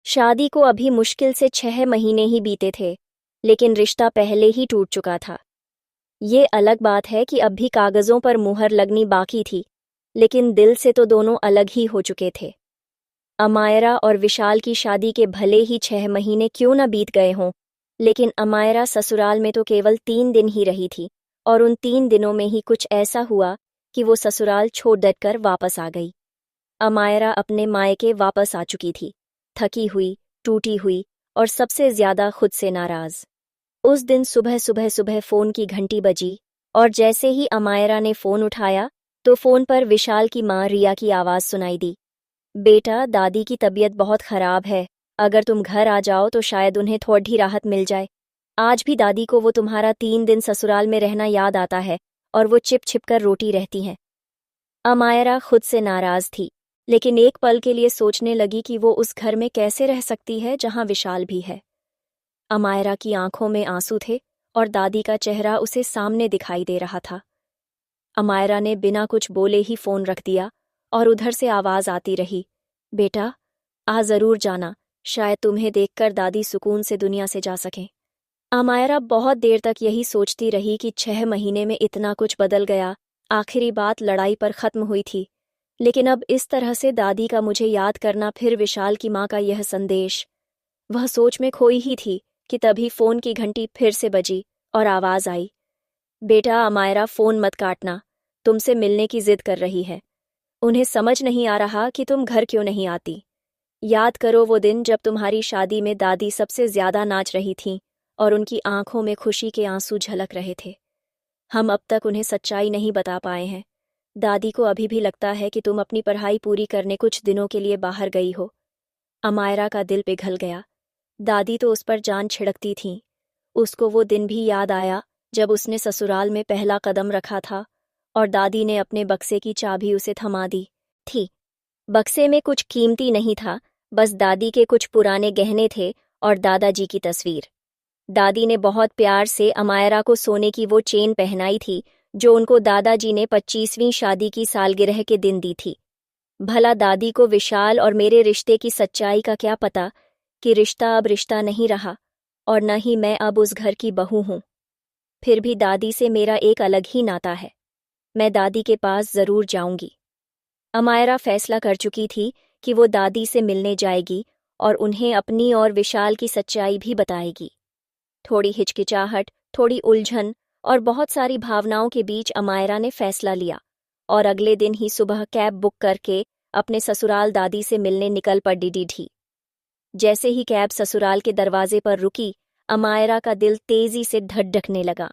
शादी को अभी मुश्किल से 6 महीने ही बीते थे, लेकिन रिश्ता पहले ही टूट चुका था। ये अलग बात है कि अब भी कागजों पर मुहर लगनी बाकी थी, लेकिन दिल से तो दोनों अलग ही हो चुके थे। अमायरा और विशाल की शादी के भले ही 6 महीने क्यों न बीत गए हों, लेकिन अमायरा ससुराल में तो केवल 3 दिन ही रही थी, और उन 3 दिनों में ही कुछ ऐसा हुआ कि वो ससुराल छोड़ कर वापस आ गई। अमायरा अपने मायके वापस आ चुकी थी, थकी हुई, टूटी हुई और सबसे ज्यादा खुद से नाराज। उस दिन सुबह सुबह सुबह फोन की घंटी बजी, और जैसे ही अमायरा ने फोन उठाया तो फोन पर विशाल की मां रिया की आवाज सुनाई दी। बेटा, दादी की तबीयत बहुत खराब है, अगर तुम घर आ जाओ तो शायद उन्हें थोड़ी राहत मिल जाए। आज भी दादी को वो तुम्हारा 3 दिन ससुराल में रहना याद आता है, और वो चिप छिप कर रोटी रहती हैं। अमायरा खुद से नाराज थी, लेकिन एक पल के लिए सोचने लगी कि वो उस घर में कैसे रह सकती है जहां विशाल भी है। अमायरा की आंखों में आंसू थे, और दादी का चेहरा उसे सामने दिखाई दे रहा था। अमायरा ने बिना कुछ बोले ही फोन रख दिया, और उधर से आवाज आती रही, बेटा, आ जरूर जाना, शायद तुम्हें देखकर दादी सुकून से दुनिया से जा सकें। अमायरा बहुत देर तक यही सोचती रही कि 6 महीने में इतना कुछ बदल गया। आखिरी बात लड़ाई पर खत्म हुई थी, लेकिन अब इस तरह से दादी का मुझे याद करना, फिर विशाल की मां का यह संदेश। वह सोच में खोई ही थी कि तभी फोन की घंटी फिर से बजी, और आवाज आई, बेटा अमायरा, फोन मत काटना, तुमसे मिलने की जिद कर रही है। उन्हें समझ नहीं आ रहा कि तुम घर क्यों नहीं आती। याद करो वो दिन जब तुम्हारी शादी में दादी सबसे ज्यादा नाच रही थीं, और उनकी आंखों में खुशी के आंसू झलक रहे थे। हम अब तक उन्हें सच्चाई नहीं बता पाए हैं। दादी को अभी भी लगता है कि तुम अपनी पढ़ाई पूरी करने कुछ दिनों के लिए बाहर गई हो। अमायरा का दिल पिघल गया। दादी तो उस पर जान छिड़कती थीं। उसको वो दिन भी याद आया जब उसने ससुराल में पहला कदम रखा था, और दादी ने अपने बक्से की चाबी उसे थमा दी थी। बक्से में कुछ कीमती नहीं था, बस दादी के कुछ पुराने गहने थे और दादाजी की तस्वीर। दादी ने बहुत प्यार से अमायरा को सोने की वो चेन पहनाई थी जो उनको दादाजी ने 25वीं शादी की सालगिरह के दिन दी थी। भला दादी को विशाल और मेरे रिश्ते की सच्चाई का क्या पता कि रिश्ता अब रिश्ता नहीं रहा, और न ही मैं अब उस घर की बहू हूं। फिर भी दादी से मेरा एक अलग ही नाता है। मैं दादी के पास जरूर जाऊंगी। अमायरा फैसला कर चुकी थी कि वो दादी से मिलने जाएगी और उन्हें अपनी और विशाल की सच्चाई भी बताएगी। थोड़ी हिचकिचाहट, थोड़ी उलझन और बहुत सारी भावनाओं के बीच अमायरा ने फैसला लिया, और अगले दिन ही सुबह कैब बुक करके अपने ससुराल दादी से मिलने निकल पड़ी थी। जैसे ही कैब ससुराल के दरवाजे पर रुकी, अमायरा का दिल तेजी से धड़कने लगा।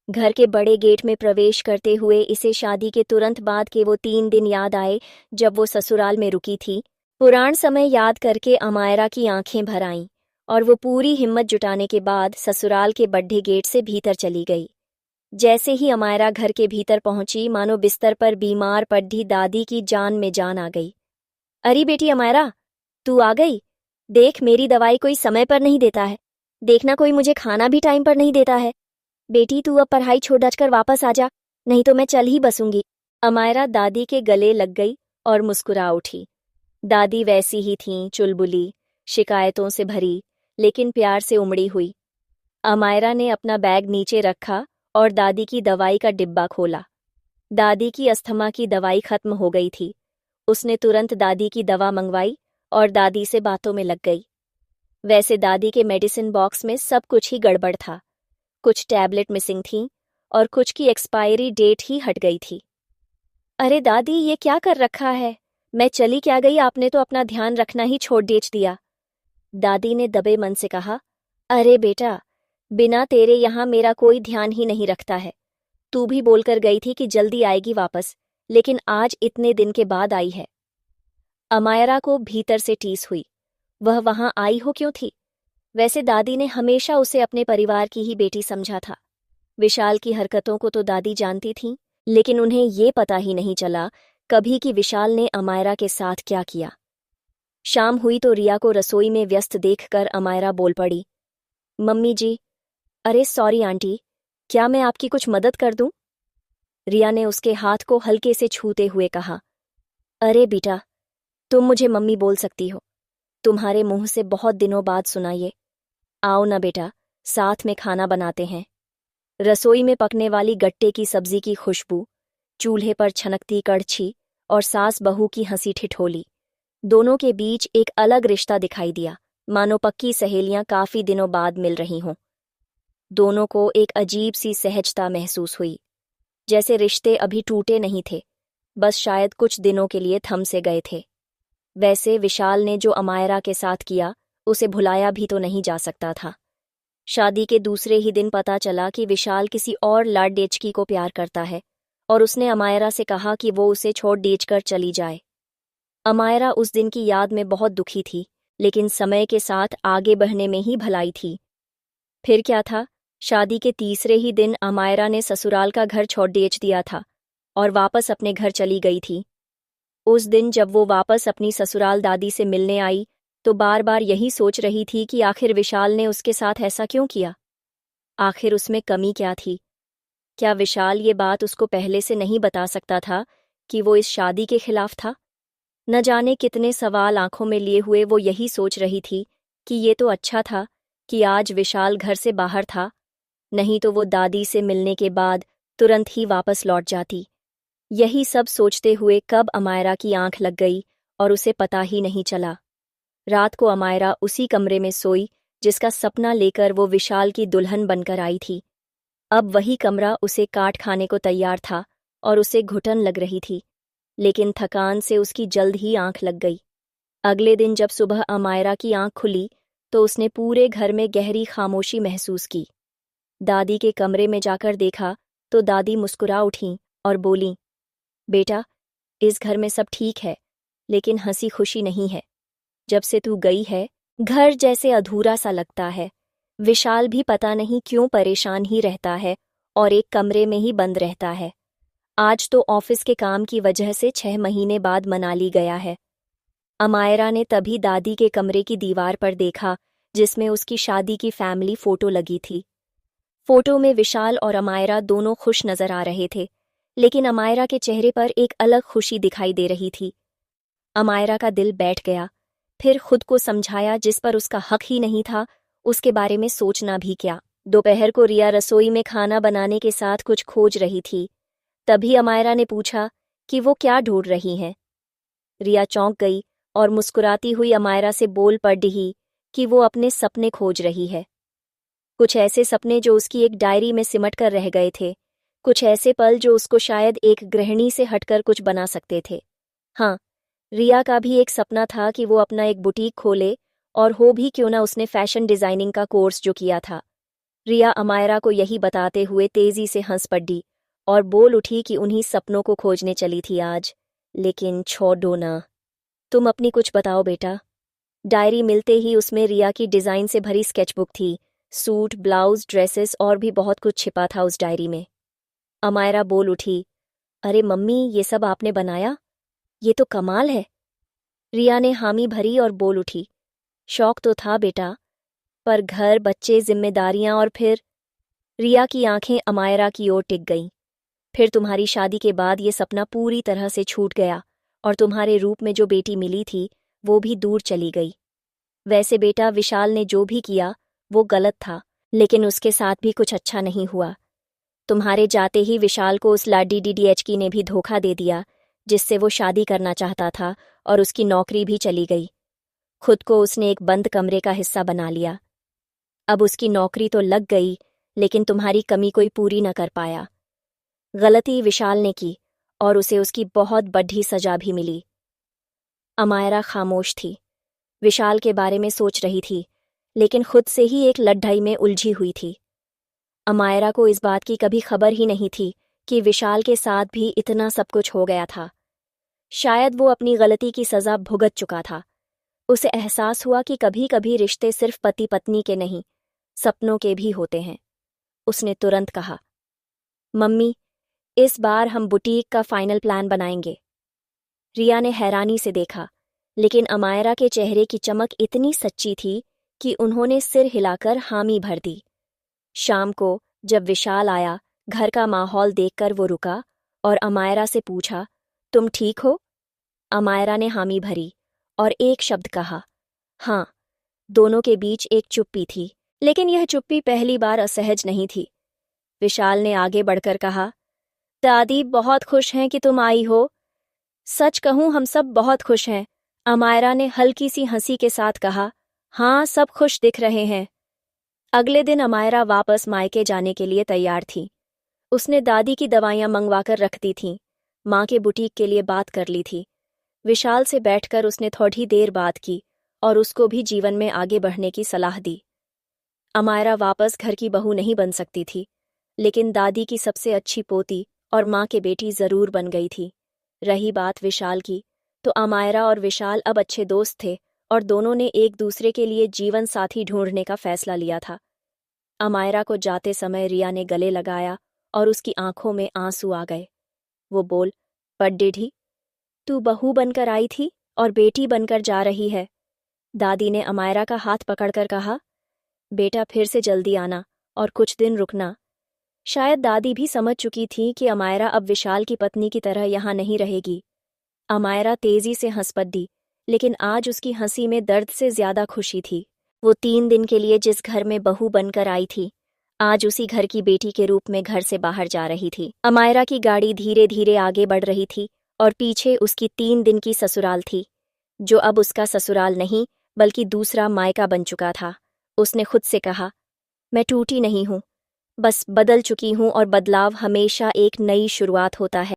घर के बड़े गेट में प्रवेश करते हुए इसे शादी के तुरंत बाद के वो 3 दिन याद आए जब वो ससुराल में रुकी थी। पुरान समय याद करके अमायरा की आंखें भर आईं, और वो पूरी हिम्मत जुटाने के बाद ससुराल के बड्ढे गेट से भीतर चली गई। जैसे ही अमायरा घर के भीतर पहुंची, मानो बिस्तर पर बीमार पड़ी दादी की जान में जान आ गई। अरे बेटी अमायरा, तू आ गई। देख, मेरी दवाई कोई समय पर नहीं देता है, देखना कोई मुझे खाना भी टाइम पर नहीं देता है। बेटी तू अब पढ़ाई छोड़ कर वापस आ जा, नहीं तो मैं चल ही बसूंगी। अमायरा दादी के गले लग गई और मुस्कुरा उठी। दादी वैसी ही थीं, चुलबुली, शिकायतों से भरी, लेकिन प्यार से उमड़ी हुई। अमायरा ने अपना बैग नीचे रखा और दादी की दवाई का डिब्बा खोला। दादी की अस्थमा की दवाई खत्म हो गई थी। उसने तुरंत दादी की दवा मंगवाई और दादी से बातों में लग गई। वैसे दादी के मेडिसिन बॉक्स में सब कुछ ही गड़बड़ था। कुछ टैबलेट मिसिंग थीं और कुछ की एक्सपायरी डेट ही हट गई थी। अरे दादी, ये क्या कर रखा है? मैं चली क्या गई, आपने तो अपना ध्यान रखना ही छोड़ देच दिया। दादी ने दबे मन से कहा, अरे बेटा, बिना तेरे यहाँ मेरा कोई ध्यान ही नहीं रखता है। तू भी बोलकर गई थी कि जल्दी आएगी वापस, लेकिन आज इतने दिन के बाद आई है। अमायरा को भीतर से टीस हुई। वह वहां आई हो क्यों थी? वैसे दादी ने हमेशा उसे अपने परिवार की ही बेटी समझा था। विशाल की हरकतों को तो दादी जानती थीं, लेकिन उन्हें ये पता ही नहीं चला कभी कि विशाल ने अमायरा के साथ क्या किया। शाम हुई तो रिया को रसोई में व्यस्त देखकर अमायरा बोल पड़ी, मम्मी जी। अरे सॉरी आंटी, क्या मैं आपकी कुछ मदद कर दूं? रिया ने उसके हाथ को हल्के से छूते हुए कहा, अरे बेटा, तुम मुझे मम्मी बोल सकती हो। तुम्हारे मुंह से बहुत दिनों बाद सुना ये। आओ ना बेटा, साथ में खाना बनाते हैं। रसोई में पकने वाली गट्टे की सब्जी की खुशबू, चूल्हे पर छनकती कड़छी और सास बहू की हंसी ठिठोली, दोनों के बीच एक अलग रिश्ता दिखाई दिया, मानो पक्की सहेलियां काफी दिनों बाद मिल रही हों। दोनों को एक अजीब सी सहजता महसूस हुई, जैसे रिश्ते अभी टूटे नहीं थे, बस शायद कुछ दिनों के लिए थम से गए थे। वैसे विशाल ने जो अमायरा के साथ किया, उसे भुलाया भी तो नहीं जा सकता था। शादी के दूसरे ही दिन पता चला कि विशाल किसी और लाडेचकी को प्यार करता है, और उसने अमायरा से कहा कि वो उसे छोड़ देचकर चली जाए। अमायरा उस दिन की याद में बहुत दुखी थी, लेकिन समय के साथ आगे बढ़ने में ही भलाई थी। फिर क्या था, शादी के तीसरे ही दिन अमायरा ने ससुराल का घर छोड़ देच दिया था और वापस अपने घर चली गई थी। उस दिन जब वो वापस अपनी ससुराल दादी से मिलने आई, तो बार बार यही सोच रही थी कि आखिर विशाल ने उसके साथ ऐसा क्यों किया। आखिर उसमें कमी क्या थी? क्या विशाल ये बात उसको पहले से नहीं बता सकता था कि वो इस शादी के खिलाफ था? न जाने कितने सवाल आंखों में लिए हुए वो यही सोच रही थी कि ये तो अच्छा था कि आज विशाल घर से बाहर था, नहीं तो वो दादी से मिलने के बाद तुरंत ही वापस लौट जाती। यही सब सोचते हुए कब अमायरा की आंख लग गई और उसे पता ही नहीं चला। रात को अमायरा उसी कमरे में सोई जिसका सपना लेकर वो विशाल की दुल्हन बनकर आई थी। अब वही कमरा उसे काट खाने को तैयार था और उसे घुटन लग रही थी, लेकिन थकान से उसकी जल्द ही आंख लग गई। अगले दिन जब सुबह अमायरा की आंख खुली तो उसने पूरे घर में गहरी खामोशी महसूस की। दादी के कमरे में जाकर देखा तो दादी मुस्कुरा उठीं और बोलीं, बेटा, इस घर में सब ठीक है, लेकिन हंसी खुशी नहीं है। जब से तू गई है, घर जैसे अधूरा सा लगता है। विशाल भी पता नहीं क्यों परेशान ही रहता है और एक कमरे में ही बंद रहता है। आज तो ऑफिस के काम की वजह से 6 महीने बाद मनाली गया है। अमायरा ने तभी दादी के कमरे की दीवार पर देखा, जिसमें उसकी शादी की फैमिली फोटो लगी थी। फोटो में विशाल और अमायरा दोनों खुश नजर आ रहे थे, लेकिन अमायरा के चेहरे पर एक अलग खुशी दिखाई दे रही थी। अमायरा का दिल बैठ गया, फिर खुद को समझाया जिस पर उसका हक ही नहीं था, उसके बारे में सोचना भी क्या। दोपहर को रिया रसोई में खाना बनाने के साथ कुछ खोज रही थी। तभी अमायरा ने पूछा कि वो क्या ढूंढ रही हैं। रिया चौंक गई और मुस्कुराती हुई अमायरा से बोल पड़ी कि वो अपने सपने खोज रही है। कुछ ऐसे सपने जो उसकी एक डायरी में सिमट कर रह गए थे, कुछ ऐसे पल जो उसको शायद एक गृहिणी से हटकर कुछ बना सकते थे। हाँ, रिया का भी एक सपना था कि वो अपना एक बुटीक खोले, और हो भी क्यों ना उसने फैशन डिजाइनिंग का कोर्स जो किया था। रिया अमायरा को यही बताते हुए तेजी से हंस पड़ी और बोल उठी कि उन्हीं सपनों को खोजने चली थी आज। लेकिन छोड़ो ना, तुम अपनी कुछ बताओ बेटा। डायरी मिलते ही उसमें रिया की डिजाइन से भरी स्केचबुक थी। सूट, ब्लाउज, ड्रेसेस और भी बहुत कुछ छिपा था उस डायरी में। अमायरा बोल उठी, अरे मम्मी, ये सब आपने बनाया? ये तो कमाल है। रिया ने हामी भरी और बोल उठी, शौक तो था बेटा, पर घर, बच्चे, जिम्मेदारियां और फिर। रिया की आंखें अमायरा की ओर टिक गईं। फिर तुम्हारी शादी के बाद ये सपना पूरी तरह से छूट गया, और तुम्हारे रूप में जो बेटी मिली थी वो भी दूर चली गई। वैसे बेटा, विशाल ने जो भी किया वो गलत था, लेकिन उसके साथ भी कुछ अच्छा नहीं हुआ। तुम्हारे जाते ही विशाल को उस लाडी डीडीएचकी ने भी धोखा दे दिया, जिससे वो शादी करना चाहता था, और उसकी नौकरी भी चली गई। खुद को उसने एक बंद कमरे का हिस्सा बना लिया। अब उसकी नौकरी तो लग गई, लेकिन तुम्हारी कमी कोई पूरी न कर पाया। गलती विशाल ने की, और उसे उसकी बहुत बड़ी सजा भी मिली। अमायरा खामोश थी, विशाल के बारे में सोच रही थी, लेकिन खुद से ही एक लड़ाई में उलझी हुई थी। अमायरा को इस बात की कभी खबर ही नहीं थी कि विशाल के साथ भी इतना सब कुछ हो गया था। शायद वो अपनी गलती की सजा भुगत चुका था। उसे एहसास हुआ कि कभी कभी रिश्ते सिर्फ पति पत्नी के नहीं, सपनों के भी होते हैं। उसने तुरंत कहा, मम्मी, इस बार हम बुटीक का फाइनल प्लान बनाएंगे। रिया ने हैरानी से देखा, लेकिन अमायरा के चेहरे की चमक इतनी सच्ची थी कि उन्होंने सिर हिलाकर हामी भर दी। शाम को जब विशाल आया, घर का माहौल देखकर वो रुका और अमायरा से पूछा, तुम ठीक हो? अमायरा ने हामी भरी और एक शब्द कहा, हाँ, दोनों के बीच एक चुप्पी थी, लेकिन यह चुप्पी पहली बार असहज नहीं थी। विशाल ने आगे बढ़कर कहा, दादी बहुत खुश हैं कि तुम आई हो। सच कहूं हम सब बहुत खुश हैं। अमायरा ने हल्की सी हंसी के साथ कहा, हाँ सब खुश दिख रहे हैं। अगले दिन अमायरा वापस मायके जाने के लिए तैयार थी। उसने दादी की दवाइयां मंगवाकर रख दी थीं, माँ के बुटीक के लिए बात कर ली थी। विशाल से बैठकर उसने थोड़ी देर बात की और उसको भी जीवन में आगे बढ़ने की सलाह दी। अमायरा वापस घर की बहू नहीं बन सकती थी, लेकिन दादी की सबसे अच्छी पोती और माँ के बेटी जरूर बन गई थी। रही बात विशाल की, तो अमायरा और विशाल अब अच्छे दोस्त थे और दोनों ने एक दूसरे के लिए जीवन साथी ढूंढने का फैसला लिया था। अमायरा को जाते समय रिया ने गले लगाया और उसकी आंखों में आंसू आ गए। वो बोल पड्डिढी, तू बहू बनकर आई थी और बेटी बनकर जा रही है। दादी ने अमायरा का हाथ पकड़कर कहा, बेटा फिर से जल्दी आना और कुछ दिन रुकना। शायद दादी भी समझ चुकी थी कि अमायरा अब विशाल की पत्नी की तरह यहाँ नहीं रहेगी। अमायरा तेजी से हंस पड़ी, लेकिन आज उसकी हंसी में दर्द से ज्यादा खुशी थी। वो 3 दिन के लिए जिस घर में बहू बनकर आई थी, आज उसी घर की बेटी के रूप में घर से बाहर जा रही थी। अमायरा की गाड़ी धीरे धीरे आगे बढ़ रही थी और पीछे उसकी 3 दिन की ससुराल थी, जो अब उसका ससुराल नहीं बल्कि दूसरा मायका बन चुका था। उसने खुद से कहा, मैं टूटी नहीं हूं, बस बदल चुकी हूं और बदलाव हमेशा एक नई शुरुआत होता है।